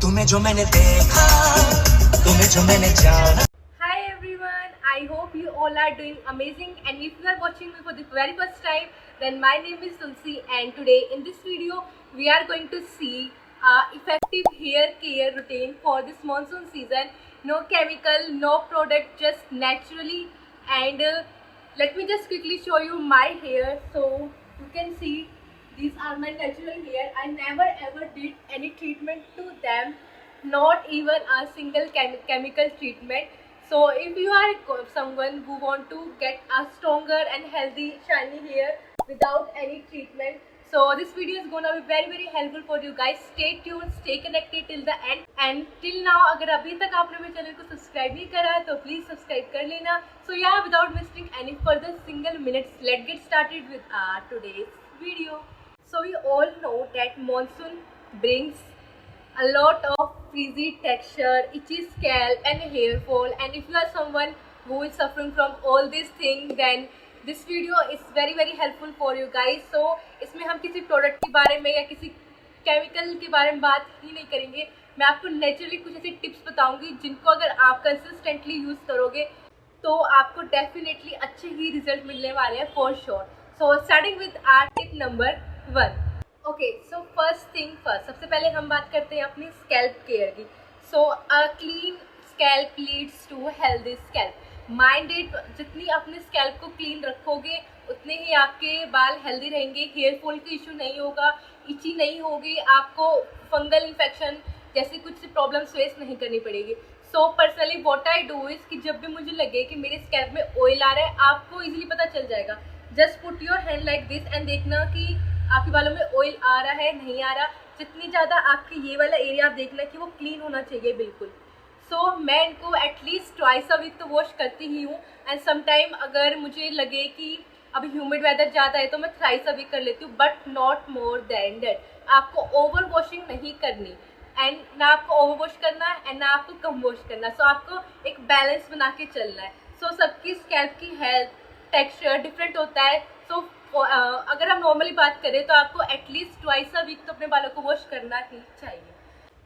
तुम्हें जो मैंने देखा, तुम्हें जो मैंने जाना. Hi everyone, I hope you all are doing amazing, and if you are watching me for the very first time, then my name is Tulsi, and today in this video we are going to see effective hair care routine for this monsoon season. No chemical, no product, just naturally. And let me just quickly show you my hair. So you can see these are my natural hair. I never ever did any treatment to them, not even a single chemical treatment. So if you are someone who want to get a stronger and healthy shiny hair without any treatment, so this video is gonna be very helpful for you guys. Stay tuned, stay connected till the end. And till now अगर अभी तक आपने मेरे channel को subscribe नहीं करा है तो प्लीज सब्सक्राइब कर लेना. So yeah, without wasting any further single minutes, let's get started with today's video. So we all know that monsoon brings a lot of frizzy texture, itchy scalp and hair fall, and if you are someone who is suffering from all these things, then this video is very helpful for you guys. So इसमें हम किसी product के बारे में या किसी chemical के बारे में बात ही नहीं करेंगे. मैं आपको नेचुरली कुछ ऐसे टिप्स बताऊंगी जिनको अगर आप कंसिस्टेंटली यूज करोगे तो आपको डेफिनेटली अच्छे ही रिजल्ट मिलने वाले हैं for sure. So starting with our tip number 1. Okay, so first thing first, सबसे पहले हम बात करते हैं अपनी स्कैल्प केयर की. So a clean scalp leads to healthy scalp. Mind it, जितनी अपने स्कैल्प को क्लीन रखोगे उतने ही आपके बाल हेल्दी रहेंगे, हेयर फॉल का इशू नहीं होगा, इची नहीं होगी, आपको फंगल इन्फेक्शन जैसी कुछ प्रॉब्लम्स फेस नहीं करनी पड़ेगी. So personally what I do is कि जब भी मुझे लगे कि मेरे स्कैल्प में ऑयल आ रहा है, आपको इजीली पता चल जाएगा. Just put your hand like this and देखना कि आपके बालों में ऑयल आ रहा है नहीं आ रहा. जितनी ज़्यादा आपके ये वाला एरिया आप देखना कि वो क्लीन होना चाहिए बिल्कुल. सो मैं इनको एटलीस्ट ट्वाइस अ वीक तो वॉश करती ही हूँ. एंड समटाइम अगर मुझे लगे कि अभी ह्यूमिड वेदर ज़्यादा है तो मैं थ्राइस अ वीक कर लेती हूँ, but not more than that. आपको ओवर वॉशिंग नहीं करनी, एंड ना आपको ओवर वॉश करना है एंड ना आपको कम वॉश करना. सो आपको एक बैलेंस बना के चलना है. सो सबकी स्कैल्प की हेल्थ टेक्सचर डिफरेंट होता है. सो अगर हम नॉर्मली बात करें तो आपको एटलीस्ट ट्वाइस अ वीक तो अपने बालों को वॉश करना ही चाहिए.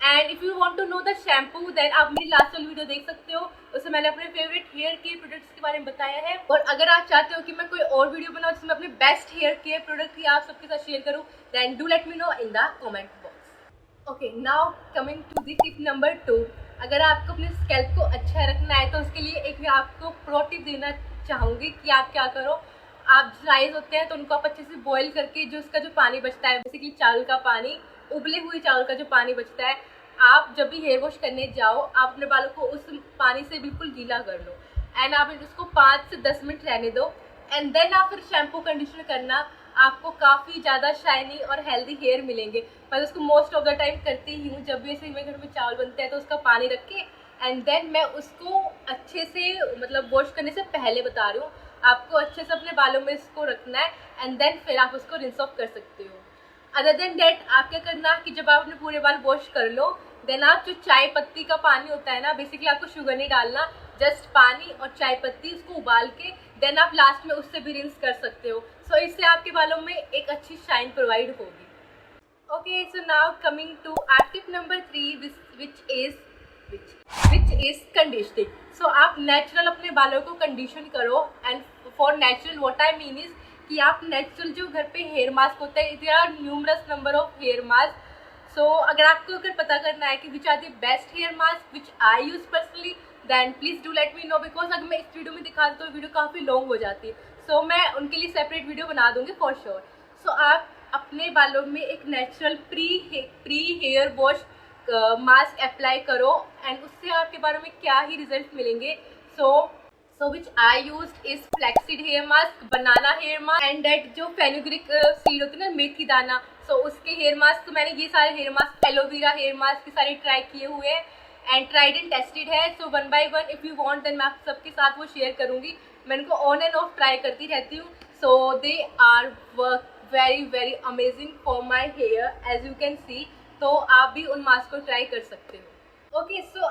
And if you want to know the shampoo, then आप मेरी लास्ट वाली वीडियो देख सकते हो, उसमें मैंने अपने फेवरेट हेयर केयर प्रोडक्ट्स के बारे में बताया है. और अगर आप चाहते हो कि मैं कोई और वीडियो बनाऊँ जिसमें अपने बेस्ट हेयर केयर प्रोडक्ट ही आप सबके साथ शेयर करूँ, then do let me know in the comment box. Okay, now coming to the tip number 2. अगर आपको अपने स्कैल्प को अच्छा रखना है तो उसके लिए एक मैं आपको प्रो टिप देना चाहूँगी कि आप क्या करो. आप राइस होते हैं तो उनको आप अच्छे से बॉईल करके जो उसका जो पानी बचता है, बेसिकली चावल का पानी, उबले हुए चावल का जो पानी बचता है, आप जब भी हेयर वॉश करने जाओ आप अपने बालों को उस पानी से बिल्कुल गीला कर लो एंड आप उसको 5 से 10 मिनट रहने दो. एंड देन आप फिर शैम्पू कंडीशनर करना. आपको काफ़ी ज़्यादा शाइनी और हेल्दी हेयर मिलेंगे. मैं उसको मोस्ट ऑफ द टाइम करती ही हूँ. जब भी ऐसे मेरे घर में चावल बनते हैं तो उसका पानी रख के एंड देन मैं उसको अच्छे से, मतलब वॉश करने से पहले बता रही हूँ, आपको अच्छे से अपने बालों में इसको रखना है एंड देन फिर आप उसको रिंस ऑफ कर सकते हो. अदर देन डेट आप क्या करना कि जब आप अपने पूरे बाल वॉश कर लो, देन आप जो चाय पत्ती का पानी होता है ना, बेसिकली आपको शुगर नहीं डालना, जस्ट पानी और चाय पत्ती उसको उबाल के देन आप लास्ट में उससे भी रिंस कर सकते हो. सो इससे आपके बालों में एक अच्छी शाइन प्रोवाइड होगी. Okay, so now coming to our tip number 3, which is conditioning. So आप नेचुरल अपने बालों को कंडीशन करो. And for natural what I mean is कि आप नेचुरल जो घर पे हेयर मास्क होता है, there are numerous number of hair mask. So अगर आपको अगर पता करना है कि which are the best hair mask which I use personally, then please do let me know, because अगर मैं इस वीडियो में दिखा दूँ तो वीडियो काफ़ी लॉन्ग हो जाती है. सो मैं उनके लिए सेपरेट वीडियो बना दूंगी फॉर श्योर. सो आप अपने बालों में एक natural pre hair wash mask apply करो एंड उससे आपके बालों में क्या ही रिजल्ट मिलेंगे. So which I used is flaxseed hair mask, banana hair mask and that जो फेनुग्रिक सीड होती है ना, मेथी दाना. सो उसके हेयर मास्क, तो मैंने ये सारे hair mask, aloe vera hair mask, सारे ट्राई किए हुए हैं एंड ट्राइड एंड टेस्टेड है. So 1 by 1 if you want then मैं आप सबके साथ वो शेयर करूँगी. मैं इनको ऑन एंड ऑफ ट्राई करती रहती हूँ. So they are work very amazing for my hair as you can see. तो आप भी उन मास्क को ट्राई कर सकते हो. Okay, so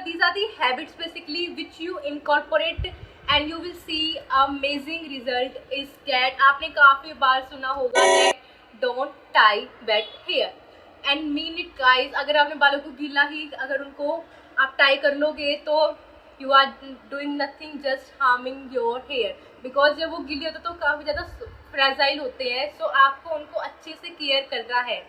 these are the habits basically which you incorporate and you will see amazing result is that आपने काफ़ी बार सुना होगा that don't tie wet hair. And mean it guys. अगर आपने बालों को गीला ही अगर उनको आप टाई कर लोगे तो you are doing nothing, just harming your hair, because जब वो गीले होते तो काफ़ी ज़्यादा फ्रेजाइल होते हैं। सो आपको उनको अच्छे से केयर करना है।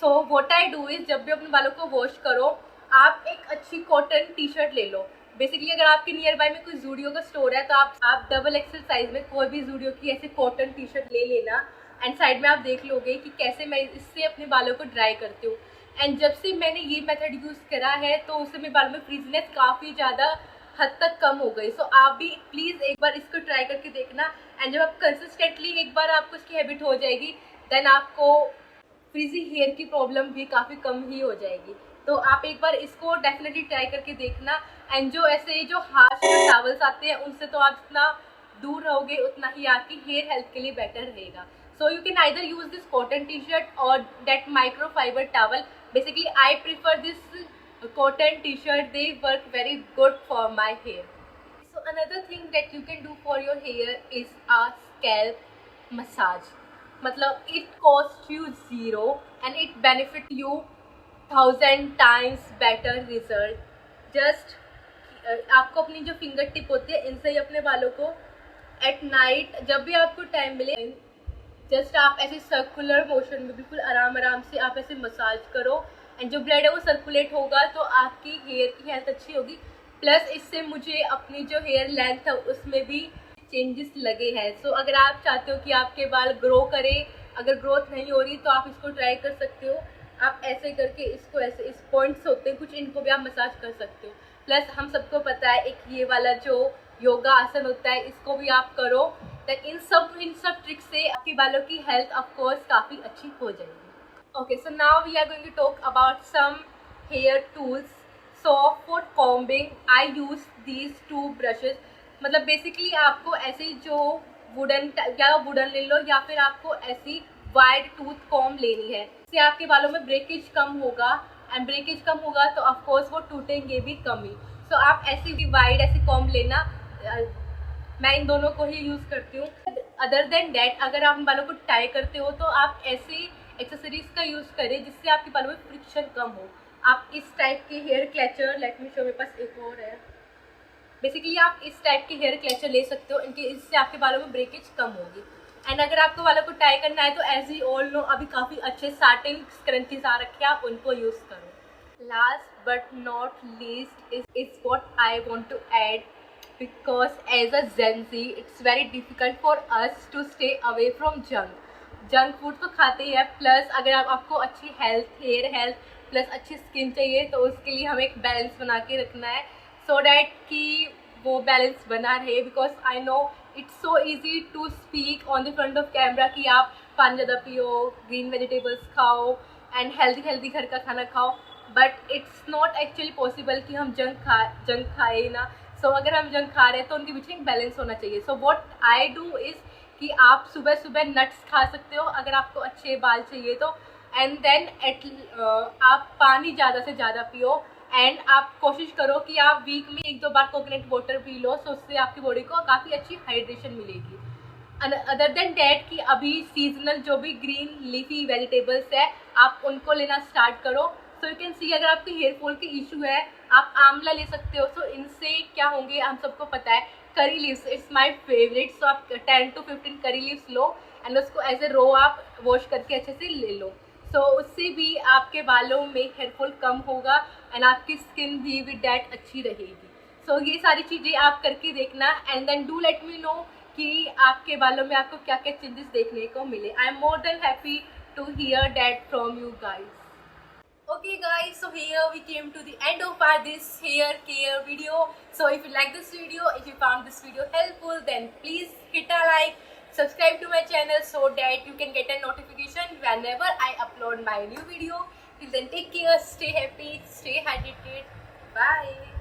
So what I do is, जब भी अपने बालों को वॉश करो आप एक अच्छी कॉटन टी शर्ट ले लो। बेसिकली अगर आपके नियर बाय में कोई जूडियो का स्टोर है तो आप डबल एक्सेल साइज में कोई भी जूडियो की ऐसे कॉटन टी शर्ट ले लेना। एंड साइड में आप देख लोगे कि कैसे मैं इससे अपने बालों को ड्राई करती हूँ। एंड जब से मैंने ये मेथड यूज़ करा है तो उससे मेरे बालों में फ्रीजीनेस काफ़ी ज़्यादा हद तक कम हो गई। सो आप भी प्लीज़ एक बार इसको ट्राई करके देखना। एंड जब आप कंसिस्टेंटली एक बार आपको इसकी हैबिट हो जाएगी देन आपको फ्रीजी हेयर की प्रॉब्लम भी काफ़ी कम ही हो जाएगी। तो आप एक बार इसको डेफिनेटली ट्राई करके देखना। एंड जो ऐसे जो हार्श टॉवल्स आते हैं उनसे तो आप जितना दूर रहोगे उतना ही आपकी हेयर हेल्थ के लिए बेटर रहेगा। So you can either use this cotton T shirt और that micro fibre towel. Basically I prefer this cotton t-shirt, they work very good for my hair. So another thing that you can do for your hair is a scalp massage. मतलब it costs you zero and it benefit you 1000 times better result. Just आपको अपनी जो finger tip होती है इनसे ही अपने बालों को एट नाइट जब भी आपको टाइम मिले जस्ट आप ऐसे सर्कुलर मोशन में बिल्कुल आराम आराम से आप ऐसे मसाज करो। एंड जो ब्लड है वो सर्कुलेट होगा तो आपकी हेयर की हेल्थ अच्छी होगी। प्लस इससे मुझे अपनी जो हेयर लेंथ है उसमें भी चेंजेस लगे हैं। सो अगर आप चाहते हो कि आपके बाल ग्रो करें, अगर ग्रोथ नहीं हो रही तो आप इसको ट्राई कर सकते हो। आप ऐसे करके इसको ऐसे इस पॉइंट्स होते हैं कुछ, इनको भी आप मसाज कर सकते हो। प्लस हम सबको पता है एक ये वाला जो योगा आसन होता है इसको भी आप करो। तो इन सब ट्रिक्स से आपके बालों की हेल्थ ऑफकोर्स काफ़ी अच्छी हो जाएगी। Okay, so now we are going to talk about some hair tools. So for combing, I use these two brushes. मतलब बेसिकली आपको ऐसे जो वुडन ले लो या फिर आपको ऐसी वाइड टूथ कॉम्ब लेनी है। इससे आपके बालों में ब्रेकेज कम होगा एंड ब्रेकेज कम होगा तो ऑफकोर्स वो टूटेंगे भी कम ही। सो आप ऐसी वाइड ऐसी कॉम्ब लेना। मैं इन दोनों को ही यूज़ करती हूँ। अदर देन डैट अगर आप बालों को टाई करते हो तो आप ऐसी एक्सेसरीज का यूज़ करें जिससे आपके बालों में फ्रिक्शन कम हो। आप इस टाइप के हेयर क्लैचर, लेट मी शो, मेरे पास एक और है। बेसिकली आप इस टाइप के हेयर क्लैचर ले सकते हो, इनके इससे आपके बालों में ब्रेकेज कम होगी। एंड अगर आपको बालों को टाई करना है तो एज यू ऑल नो अभी काफ़ी अच्छे साटिन स्क्रंचीज आ रखे हैं, आप उनको यूज़ करो। Last but not least is what I want to add, because as a Gen Z it's very difficult for us to stay away from junk food तो खाते ही है। प्लस अगर आपको अच्छी हेयर हेल्थ प्लस अच्छी skin चाहिए तो उसके लिए हमें एक बैलेंस बना के रखना है सो डैट कि वो बैलेंस बना रहे। Because I know it's so easy to speak on the front of camera कि आप पानी ज़्यादा पियो, ग्रीन वेजिटेबल्स खाओ एंड हेल्दी घर का खाना खाओ, but it's not actually possible कि हम जंक खाए ना। सो अगर हम जंक खा रहे हैं तो उनके बीच में एक बैलेंस होना चाहिए। So what I do is कि आप सुबह सुबह नट्स खा सकते हो अगर आपको अच्छे बाल चाहिए तो। एंड देन आप पानी ज़्यादा से ज़्यादा पियो एंड आप कोशिश करो कि आप वीक में 1-2 बार कोकोनट वाटर पी लो। सो उससे आपकी बॉडी को काफ़ी अच्छी हाइड्रेशन मिलेगी। अदर देन डैट कि अभी सीजनल जो भी ग्रीन लीफी वेजिटेबल्स है आप उनको लेना स्टार्ट करो। सो यू कैन सी अगर आपके हेयर फॉल के इशू है आप आंवला ले सकते हो। सो इनसे क्या होंगे हम सबको पता है, curry leaves it's my favourite. So आप 10 to 15 करी लीव्स लो एंड उसको एज ए रो आप वॉश करके अच्छे से ले लो। सो उससे भी आपके बालों में हेयर फॉल कम होगा एंड आपकी स्किन भी विद डैट अच्छी रहेगी। सो ये सारी चीज़ें आप करके देखना and then do let me know कि आपके बालों में आपको क्या क्या चेंजेस देखने को मिले। I am more than happy to hear that from you guys. Okay guys, so here we came to the end of our this hair care video. So if you like this video, if you found this video helpful, then please hit a like, subscribe to my channel so that you can get a notification whenever I upload my new video. Till then, take care, stay happy, stay hydrated, bye.